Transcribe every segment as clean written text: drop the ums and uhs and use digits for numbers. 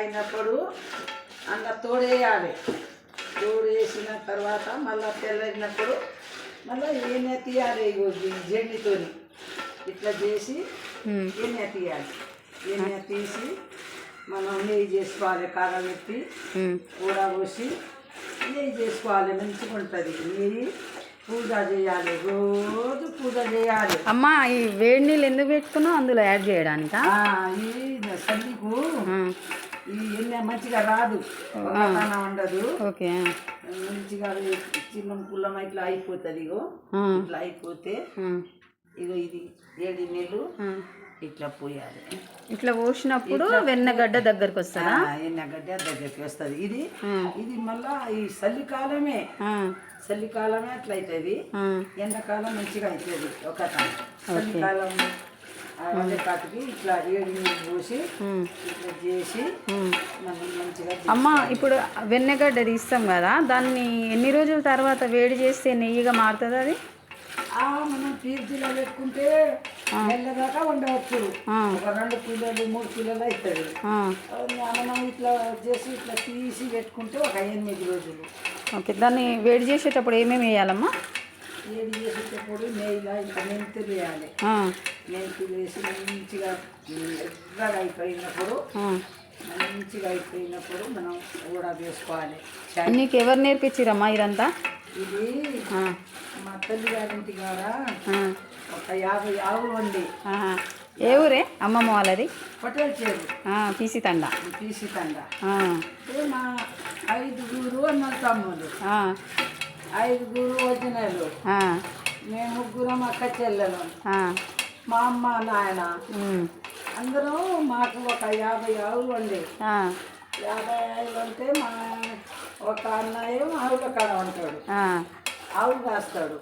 అయినప్పుడు అందులో తోడేయాలి. తోడేసిన తర్వాత మళ్ళీ తెల్లగినప్పుడు మళ్ళీ ఎన్నె తీయాలి. జెండితో ఇట్లా చేసి ఎన్నె తీయాలి. ఎన్నె తీసి మనం నెయ్యి చేసుకోవాలి. కాగబెట్టి కూర పోసి నెయ్యి చేసుకోవాలి. మంచిగా ఉంటుంది. నెయ్యి పూజ చేయాలి. రోజు పూజ చేయాలి. అమ్మ ఈ వేడి నీళ్ళు ఎందుకు పెట్టుకున్నావు? అందులో యాడ్ చేయడానికా? ఈ సల్లికు ఈ ఎన్నె మంచిగా రాదు, ఉండదు. ఓకే. మంచిగా చిల్లం పుల్లం ఇట్లా అయిపోతుంది. ఇట్లా అయిపోతే ఇగో ఇది 7 నెలలు ఇట్లా పోయాలి. ఇట్లా పోసినప్పుడు వెన్నగడ్డ దగ్గరకు వస్తుందా? ఎన్నగడ్డ దగ్గరికి వస్తుంది. ఇది ఇది మళ్ళా ఈ చలికాలమే అట్లా అవుతుంది. ఎండాకాలం మంచిగా అవుతుంది. ఒక చలికాలం కాటికి ఇట్లా 7 నెలలు పోసి ఇట్లా చేసి మనం మంచిగా. అమ్మ ఇప్పుడు వెన్నగడ్డ తీస్తాం కదా, దాన్ని ఎన్ని రోజుల తర్వాత వేడి చేస్తే నెయ్యిగా మారుతుంది అది? మనం ఫ్రిడ్జ్లో పెట్టుకుంటే నెలదాకా ఉండవచ్చు. ఒక 2 కిలోలు 3 కిలోలు అవుతుంది. మనం ఇట్లా చేసి ఇట్లా తీసి పెట్టుకుంటే ఒక 8 రోజులు. ఓకే. దాన్ని వేడి చేసేటప్పుడు ఏమేమి వేయాలమ్మా? వేడి చేసేటప్పుడు నెయ్యిలా ఇంకా మెంతులు వేయాలి. మెంతులు వేసి మంచిగా ఎర్రగా అయిపోయినప్పుడు మనం కూడా వేసుకోవాలి. నీకు ఎవరు నేర్పించిరమ్మా ఇదంతా? ఇది మా తల్లి గారింటి కాడ ఒక 50 ఆవులు ఉండి. ఏ ఊరే అమ్మమ్మ వాళ్ళది? పటేల్ చేరు తీసితండ. మా 5 అన్నలు తమ్ముళ్ళు, 5 వదినలు, మేము 3 అక్క చెల్లెలు, మా అమ్మ నాయన అందరూ. మాకు ఒక 50 ఆవులు ఉండి. 50 ఆవులు ఉంటే మా ఒక అన్నయ్య ఆవుల కాడ ఉంటాడు, ఆవులు కాస్తాడు.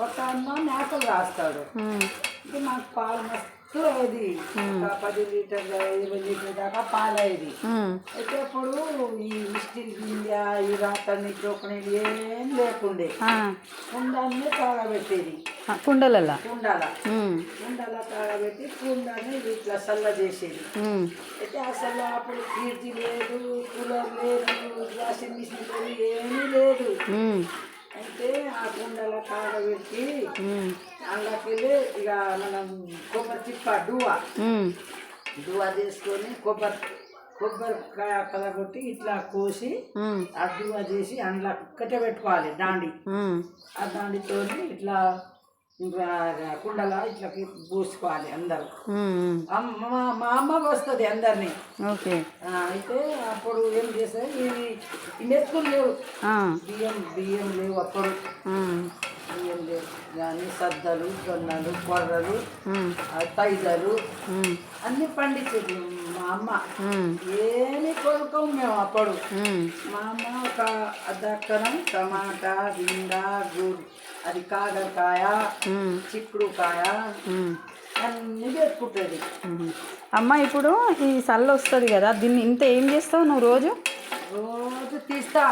ఒక అన్న మేకలు కాస్తాడు. ఇది మాకు పాలు మస్తు అయ్యేది. 10 లీటర్లు 20 లీటర్ల దాకా పాలు అయ్యేది. అయితే అప్పుడు ఈ స్టీల్ గిన్నె ఈ రాతని చోకనీళ్ళు ఏం లేకుండే. కుండాన్ని కాగబెట్టేది. కుండల కాగబెట్టి కుండాన్ని ఇట్లా సల్ల చేసేది. అయితే ఆ సల్ల అప్పుడు ఫ్రిడ్జ్ లేదు, కూలర్ లేదు, వాషింగ్ మిషన్ లేదు, ఏమీ లేదు. అయితే ఆ కుండల కాగబెట్టి అందులోకెళ్ళి ఇక మనం కొబ్బరి చిప్ప డువా చేసుకొని కొబ్బరికాయ కలగొట్టి ఇట్లా కోసి ఆ డువా చేసి అందులో ఒక్కటే పెట్టుకోవాలి. దాండి ఆ దాండితో ఇట్లా కుండలా ఇట్లా పూసుకోవాలి అందరూ. మా అమ్మకి వస్తుంది అందరినీ. అయితే అప్పుడు ఏం చేస్తారు, ఈ మెతుకులు లేవు, బియ్యం లేవు అప్పుడు. బియ్యం లేవు కానీ సద్దలు, జొన్నలు, కొర్రలు, తైదలు అన్నీ పండించేది మా అమ్మ. ఏమి కొనుక్కోము మేము అప్పుడు. మా అమ్మ ఒక అద్దక్కరం టమాటా, బిండ, అది కాకరకాయ, చిక్కుడుకాయ అన్నీ పెట్టుకుంటుంది. అమ్మ ఇప్పుడు ఈ సల్ల వస్తుంది కదా, దీన్ని ఇంత ఏం చేస్తావు నువ్వు? రోజు తీస్తా.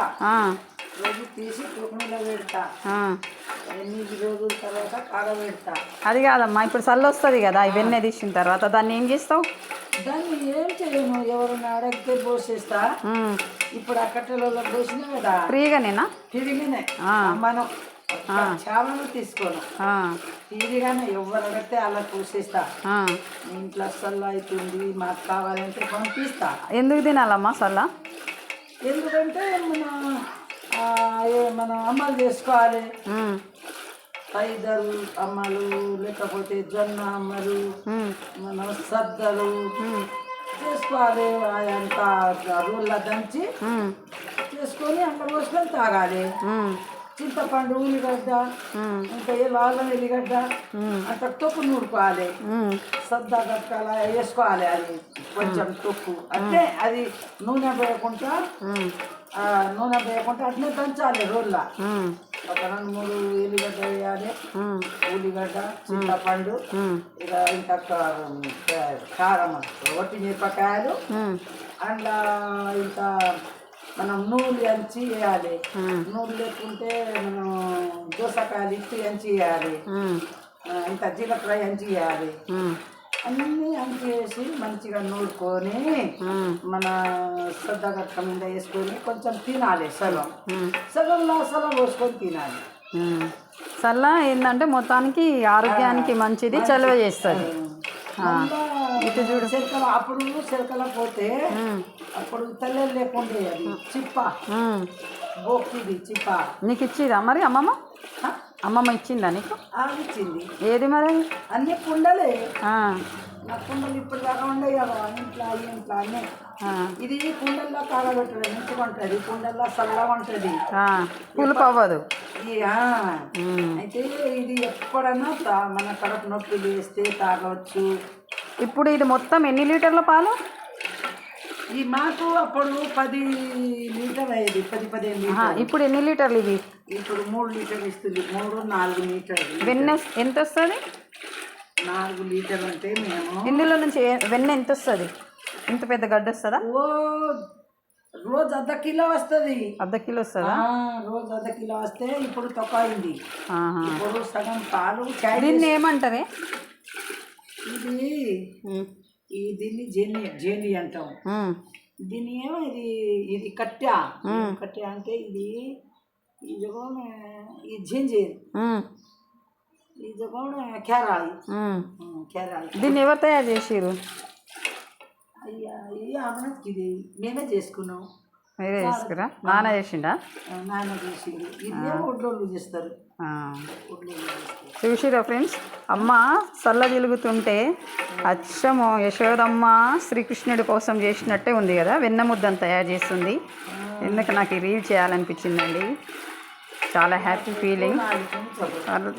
రోజు తీసి కుక్కనీలో పెడతా. 8 రోజుల తర్వాత కాగబెడతా. అది కాదమ్మా, ఇప్పుడు సల్ల వస్తుంది కదా, ఇవన్నీ తీసిన తర్వాత దాన్ని ఏం చేస్తావు? దాన్ని ఏం చేయను, ఎవరైనా అడిగితే పోసేస్తా. ఇప్పుడు ఆ కట్టెలలో పోసినా కదా ఫ్రీగానే మనం చాలా తీసుకోను. ఫ్రీగానే ఎవరు అడిగితే అలా పోసేస్తా. ఇంట్లో సల్ల అవుతుంది, మాకు కావాలంటే పంపిస్తా. ఎందుకు తినాలమ్మా సల్ల? ఎందుకంటే మనం అమ్మలు చేసుకోవాలి. ఐదరు అమ్మలు, లేకపోతే జొన్న అమ్మలు, మనం సద్దలు చేసుకోవాలి. అంత రోళ్ళ దంచి చేసుకొని అంత పోసుకొని తాగాలి. చింతపండు, ఉల్లిగడ్డ, ఇంకా అల్లం ఎల్లిగడ్డ అంత తొక్కు నూరుకోవాలి. సద్దా గట్టాల వేసుకోవాలి. అది కొంచెం తొక్కు అంటే అది నూనె పోయకుండా అట్నే దంచాలి రోళ్ళ. ఒక 2-3 ఎల్లిగడ్డ వేయాలి, ఉల్లిగడ్డ, చింతపండు, ఇక ఇంకా కారం, ఒట్టి మిరపకాయలు, అందులో ఇంకా మనం నూనె ఎంచి వేయాలి. నూనె లేకుంటే మనం దోసకాయలు ఇచ్చి ఎంచి వేయాలి. ఇంత జీలకర్ర ఎంచి వేయాలి. అన్నీ అంకేసి మంచిగా నూరుకొని మన శ్రద్ధగట్ట మీద వేసుకొని కొంచెం తినాలి సగం సగంలో సగం పోసుకొని తినాలి. చల్ల ఏంటంటే మొత్తానికి ఆరోగ్యానికి మంచిది, చలువ చేస్తుంది. ఇటు చూడు చిలకల అప్పుడు చిలకల పోతే అప్పుడు తల్లెలు లేకుండే అది చిప్ప బోక్కిది చిప్ప. నీకు ఇచ్చిరా మరి అమ్మమ్మ ఇచ్చిందా నీకు? ఇచ్చింది. ఏది మరి? అన్ని కుండలే. నా కుండలు ఇప్పుడు దాకా ఉండేవి కదా ఇంట్లో అన్నీ. ఇది కుండల్లో కాగబెట్టడం మంచిగా ఉంటుంది, కుండల్లో చల్లగా ఉంటుంది, పులుపు అవ్వదు. అయితే ఇది ఎప్పుడన్నా మన కడుపు నొప్పి వేస్తే తాగవచ్చు. ఇప్పుడు ఇది మొత్తం ఎన్ని లీటర్ల పాలు? ఈ మాకు అప్పుడు 10 లీటర్లు అయ్యేది, 15 లీటర్లు. ఇప్పుడు ఎన్ని లీటర్లు ఇవి? ఇప్పుడు 3 లీటర్లు ఇస్తుంది, 3-4 లీటర్లు. వెన్న ఎంత వస్తుంది? 4 లీటర్లు అంటే మేము ఇందులో నుంచి వెన్న ఎంత వస్తుంది? ఇంత పెద్ద గడ్డ వస్తుందా? రోజు 1/2 కిలో వస్తుంది. 1/2 కిలో వస్తుందా? రోజు 1/2 కిలో వస్తే ఇప్పుడు తక్కువైంది. ఇప్పుడు సగం పాలు. దీన్ని ఏమంటారే? దీన్ని జేని అంటాం. దీన్ని ఏమో ఇది కట్టె అంటే ఇది ఈ జింజీర్, ఇది కేరాళి. దీన్ని ఎవరు తయారు చేసిరు? అయ్యా ఇది అమ్మకి ఇది మేమే చేసుకున్నాం. మీరే చేసుకురా? నాన్న చేసిండా? నాన్న చేసిండు. ఇది ఒడ్లోళ్ళు చేస్తారు. చూసిరా ఫ్రెండ్స్, అమ్మ చల్ల తిరుగుతుంటే అచ్చము యశోదమ్మ శ్రీకృష్ణుడి కోసం చేసినట్టే ఉంది కదా. వెన్న ముద్దను తయారు చేస్తుంది. ఎందుకు నాకు ఈ రీల్ చేయాలనిపించిందండి. చాలా హ్యాపీ ఫీలింగ్.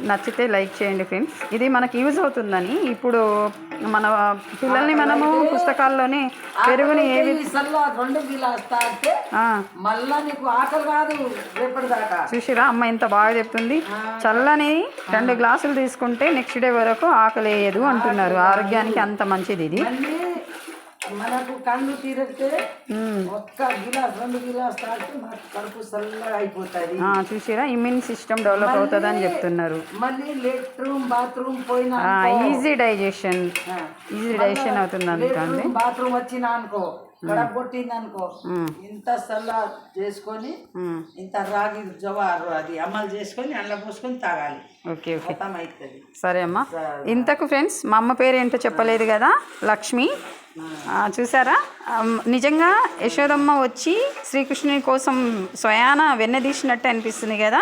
నచ్చితే లైక్ చేయండి ఫ్రెండ్స్. ఇది మనకి యూజ్ అవుతుందని ఇప్పుడు మన పిల్లల్ని మనము పుస్తకాల్లోనే పెరుగుని ఏవి 2 గిలాస్ మళ్ళా నీకు ఆకలి కాదు రేపటిదాకా. చూసిరా అమ్మ ఎంత బాగా చెప్తుంది. చల్లని 2 గ్లాసులు తీసుకుంటే నెక్స్ట్ డే వరకు ఆకలి వేయదు అంటున్నారు. ఆరోగ్యానికి అంత మంచిది ఇది. మనకు కళ్ళు తీరితే 1 గిలాస్ 2 గిలాస్ తాగితే మనకు కడుపు చల్లగా అయిపోతుంది. చూసిరా ఇమ్యూన్ సిస్టమ్ డెవలప్ అవుతుంది అని చెప్తున్నారు. మళ్ళీ లెట్రూమ్ బాత్రూమ్ పోయినా ఈజీ డైజెషన్ అవుతుంది. అందుకని బాత్రూమ్ వచ్చినా అనుకో, కడుపు కొట్టింది అనుకో, ఇంత చల్ల చేసుకొని ఇంత రాగి జవారు అది అమలు చేసుకొని అందులో పోసుకొని తాగాలి. ఓకే అవుతుంది. సరే అమ్మా. ఇంతకు ఫ్రెండ్స్ మా అమ్మ పేరు ఏంటో చెప్పలేదు కదా, లక్ష్మి. చూసారా నిజంగా యశోదమ్మ వచ్చి శ్రీకృష్ణుని కోసం స్వయాన వెన్నదీసినట్టు అనిపిస్తుంది కదా.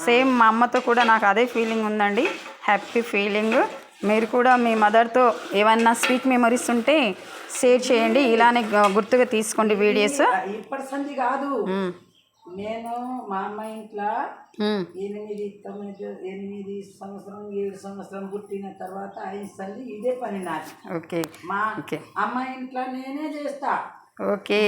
సేమ్ మా అమ్మతో కూడా నాకు అదే ఫీలింగ్ ఉందండి. Happy feeling. మీరు కూడా మీ మదర్తో ఏమన్నా స్వీట్ మెమరీస్ ఉంటే షేర్ చేయండి. ఇలానే గుర్తుగా తీసుకోండి వీడియోస్. ఇప్పటి సంది కాదు, నేను మా అమ్మ ఇంట్లో 8 సంవత్సరం 7 సంవత్సరం పుట్టిన తర్వాత 5 సంది ఇదే పని నాది. ఓకే. మా అమ్మ ఇంట్లో నేనే చేస్తా. ఓకే.